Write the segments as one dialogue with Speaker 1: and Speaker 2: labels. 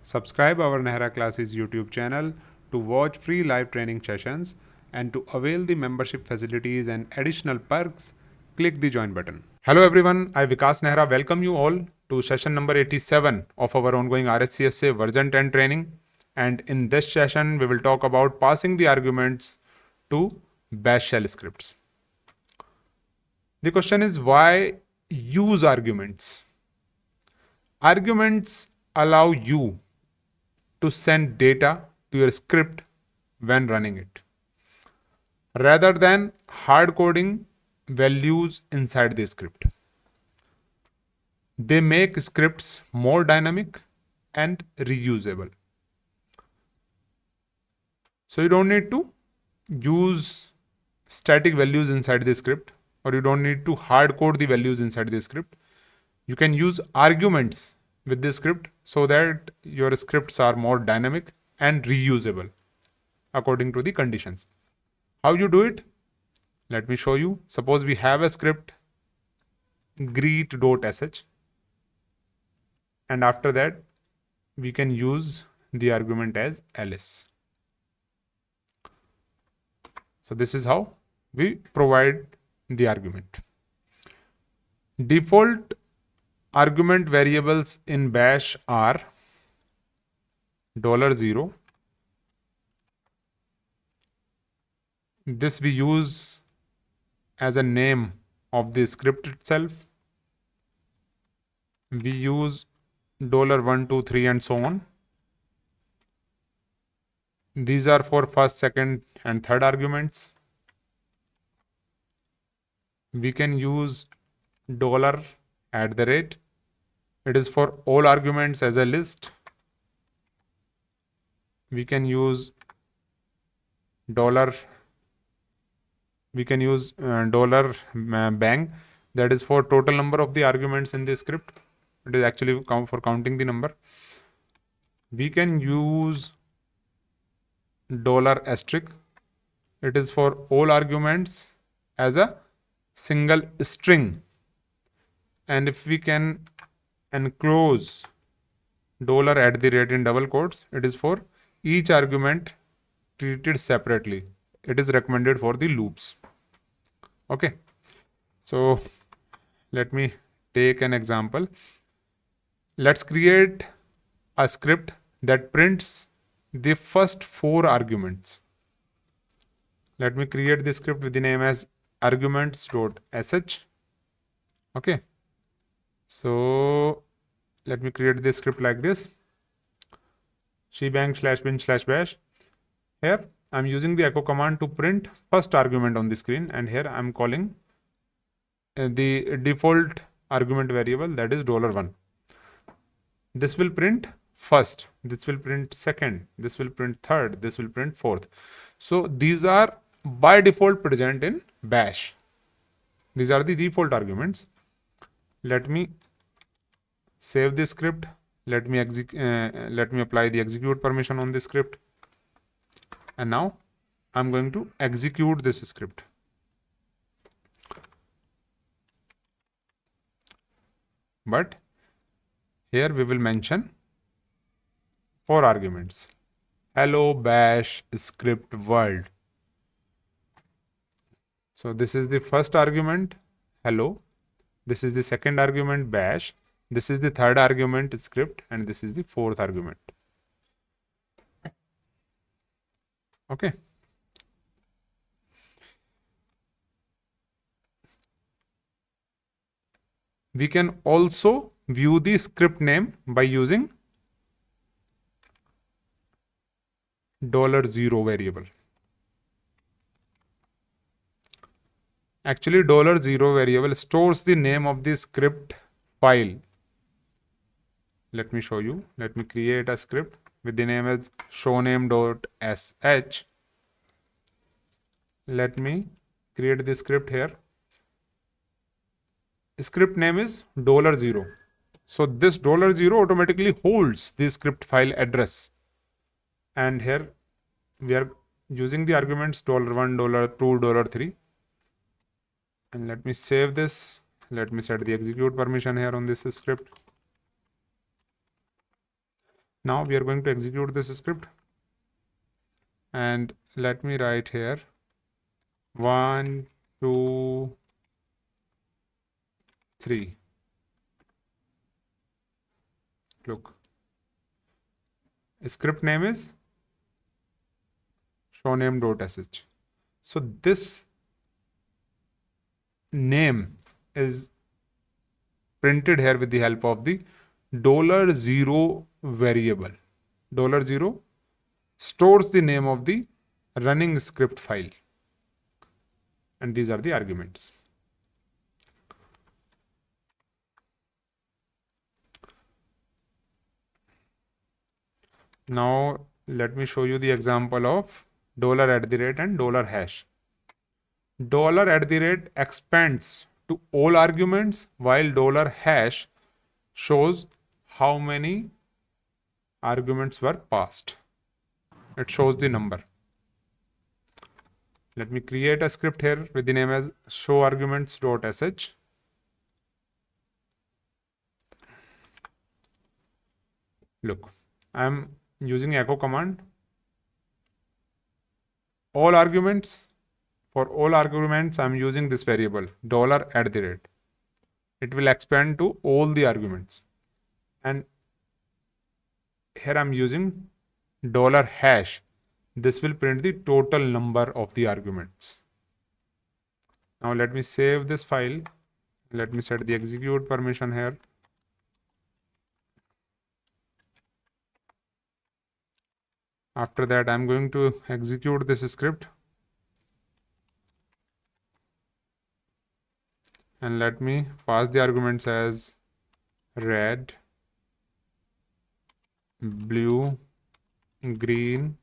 Speaker 1: Subscribe our Nehra Classes YouTube channel to watch free live training sessions and to avail the membership facilities and additional perks, click the join button. Hello everyone, I Vikas Nehra welcome you all to session number 87 of our ongoing RSCSA version 10 training. And in this session, we will talk about passing the arguments to bash shell scripts. The question is why use arguments? Arguments allow you to send data to your script when running it, rather than hard coding values inside the script. They make scripts more dynamic and reusable. So you don't need to use static values inside the script, or you don't need to hard code the values inside the script. You can use arguments with the script so that your scripts are more dynamic and reusable according to the conditions. How you do it? Let me show you. Suppose we have a script greet.sh, and after that we can use the argument as ls. So this is how we provide the argument. Default argument variables in bash are $0. This we use as a name of the script itself. We use $1, 2, 3 and so on. These are for first, second and third arguments. We can use $@. It is for all arguments as a list. We can use $bang, that is for total number of the arguments in the script. It is actually for counting the number. We can use $*. It is for all arguments as a single string. And if we can enclose $@ in double quotes, it is for each argument treated separately. It is recommended for the loops. Okay, so let me take an example. Let's create a script that prints the first 4 arguments. Let me create the script with the name as arguments.sh. Okay, so let me create this script like this: shebang/bin/bash. Here I'm using the echo command to print first argument on the screen, and here I'm calling the default argument variable, that is $1. This will print first, this will print second, this will print third, this will print fourth. So these are by default present in bash. These are the default arguments. Let me save this script. Let me apply the execute permission on this script. And now I'm going to execute this script. But here we will mention 4 arguments. Hello bash script world. So this is the first argument, hello. This is the second argument, bash. This is the third argument, script, and this is the fourth argument. Okay. We can also view the script name by using $0 variable. Actually, $0 variable stores the name of the script file. Let me show you. Let me create a script with the name as showname.sh. Let me create the script here. Script name is $0. So this $0 automatically holds the script file address. And here we are using the arguments $1, $2, $3. And let me save this. Let me set the execute permission here on this script. Now we are going to execute this script, and let me write here 1 2 3. Look, script name is showname.sh. So this name is printed here with the help of the $0 variable. $0 stores the name of the running script file, and these are the arguments. Now let me show you the example of $@ and $hash. $@ expands to all arguments, while $hash shows how many arguments were passed. It shows the number. Let me create a script here with the name as showArguments.sh. Look, I'm using echo command. All arguments, for all arguments, I'm using this variable $@. It will expand to all the arguments. And here I'm using $hash. This will print the total number of the arguments. Now let me save this file. Let me set the execute permission here. After that, I'm going to execute this script. And let me pass the arguments as red, blue, green,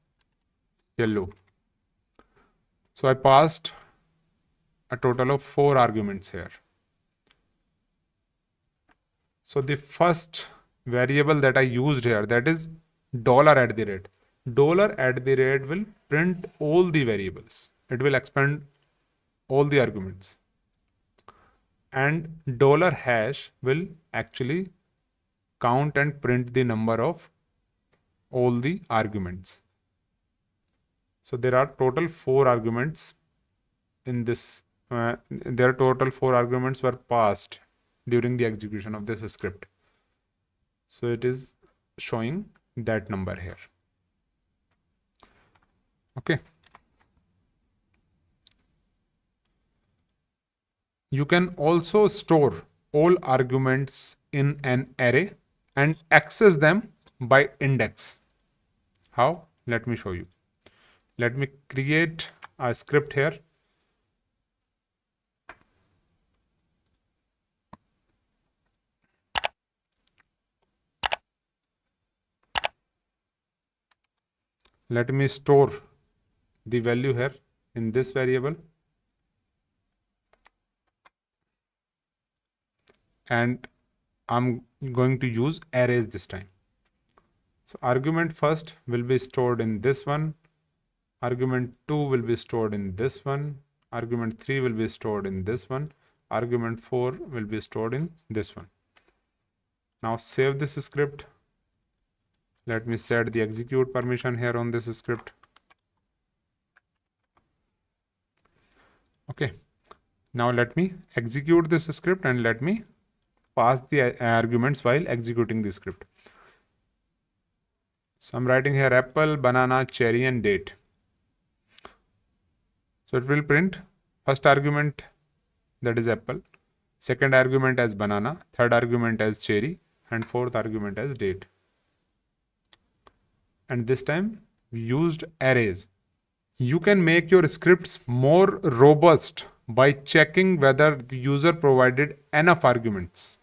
Speaker 1: yellow. So I passed a total of 4 arguments here. So the first variable that I used here, that is $@. $@ will print all the variables. It will expand all the arguments. And $hash will actually count and print the number of all the arguments. So there are total 4 arguments in this. Their total 4 arguments were passed during the execution of this script. So it is showing that number here. Okay. You can also store all arguments in an array and access them by index. How? Let me show you. Let me create a script here. Let me store the value here in this variable. And I'm going to use arrays this time. So argument first will be stored in this one. Argument 2 will be stored in this one. Argument 3 will be stored in this one. Argument 4 will be stored in this one. Now save this script. Let me set the execute permission here on this script. Okay. Now let me execute this script and let me pass the arguments while executing the script. So I'm writing here apple, banana, cherry, and date. So it will print first argument, that is apple, second argument as banana, third argument as cherry, and fourth argument as date. And this time we used arrays. You can make your scripts more robust by checking whether the user provided enough arguments.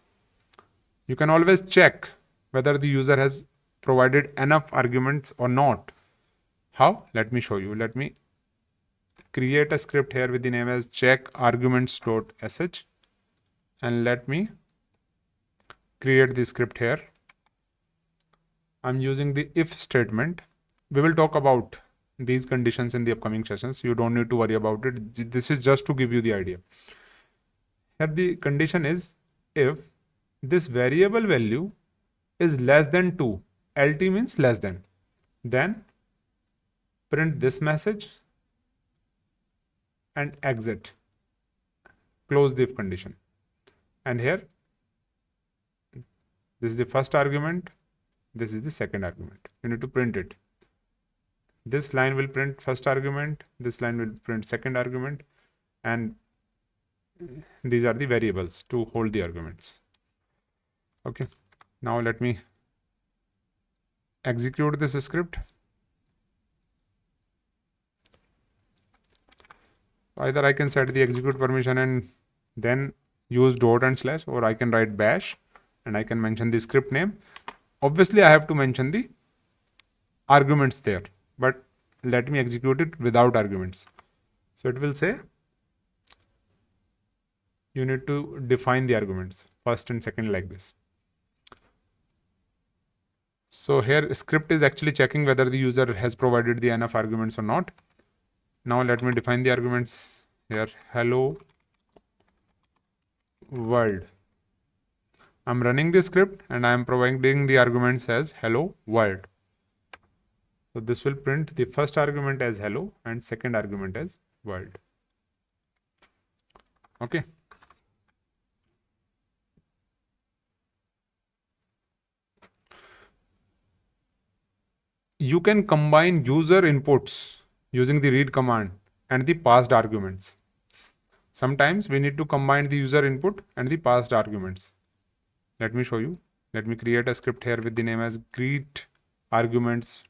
Speaker 1: You can always check whether the user has provided enough arguments or not. How? Let me show you. Let me create a script here with the name as checkarguments.sh, and let me create the script here. I'm using the if statement. We will talk about these conditions in the upcoming sessions. You don't need to worry about it. This is just to give you the idea. Here the condition is if this variable value is less than 2, LT means less than. Then print this message and exit. Close the if condition. And here, this is the first argument. This is the second argument. You need to print it. This line will print first argument. This line will print second argument. And these are the variables to hold the arguments. Okay. Now let me execute this script. Either I can set the execute permission and then use dot and slash, or I can write bash and I can mention the script name. Obviously, I have to mention the arguments there, but let me execute it without arguments. So it will say you need to define the arguments first and second like this. So here script is actually checking whether the user has provided the enough arguments or not. Now let me define the arguments here. Hello world. I'm running the script and I'm providing the arguments as hello world. So this will print the first argument as hello and second argument as world. Okay. You can combine user inputs using the read command and the passed arguments. Sometimes we need to combine the user input and the passed arguments. Let me show you. Let me create a script here with the name as greet arguments.sh.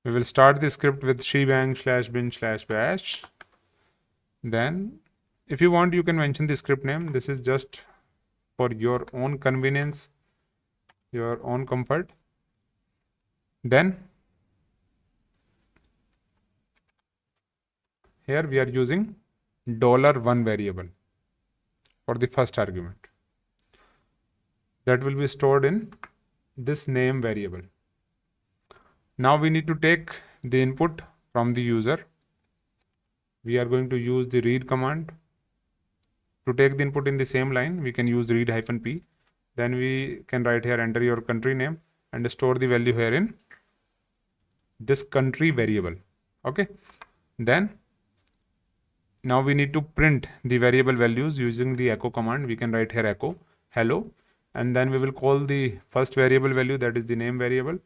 Speaker 1: We will start the script with shebang /bin/bash. Then if you want, you can mention the script name. This is just for your own convenience, your own comfort. Then here we are using $1 variable for the first argument. That will be stored in this name variable. Now we need to take the input from the user. We are going to use the read command. To take the input in the same line, we can use read-p. Then we can write here enter your country name and store the value here in this country variable. Okay. Then now we need to print the variable values using the echo command. We can write here echo hello, and then we will call the first variable value, that is the name variable,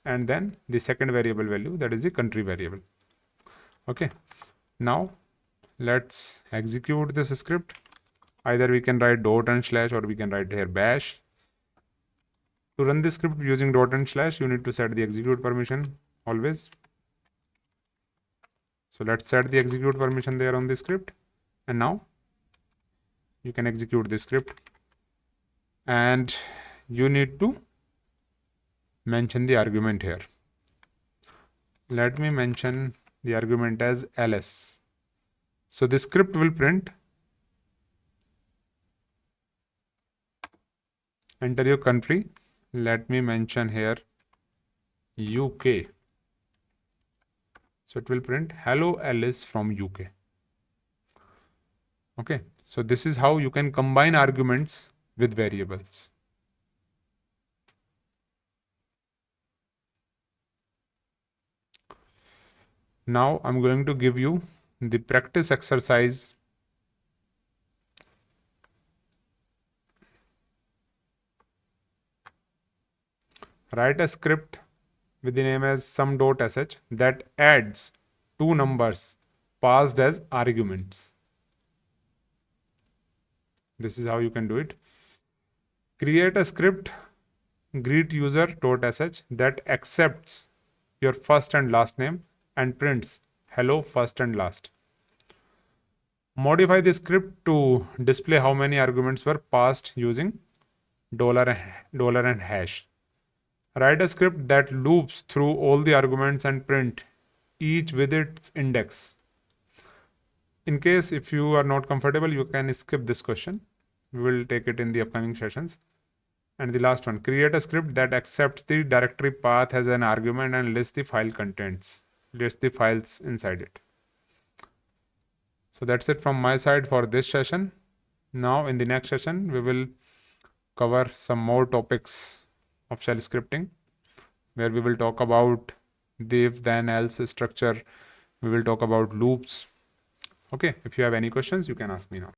Speaker 1: and then the second variable value, that is the country variable. Okay. Now let's execute this script. Either we can write dot and slash, or we can write here bash. To run this script using dot and slash, you need to set the execute permission always. So let's set the execute permission there on the script. And now you can execute the script. And you need to mention the argument here. Let me mention the argument as ls. So the script will print enter your country. Let me mention here UK. So it will print hello Alice from UK. Okay. So this is how you can combine arguments with variables. Now I'm going to give you the practice exercise. Write a script with the name as sum.sh that adds two numbers passed as arguments. This is how you can do it. Create a script greet user.sh that accepts your first and last name and prints hello first and last. Modify the script to display how many arguments were passed using $and hash. Write a script that loops through all the arguments and print each with its index. In case if you are not comfortable, you can skip this question. We will take it in the upcoming sessions. And the last one, create a script that accepts the directory path as an argument and lists the file contents, lists the files inside it. So that's it from my side for this session. Now in the next session, we will cover some more topics of shell scripting, where we will talk about the if then else structure. We will talk about loops. Okay, if you have any questions, you can ask me now.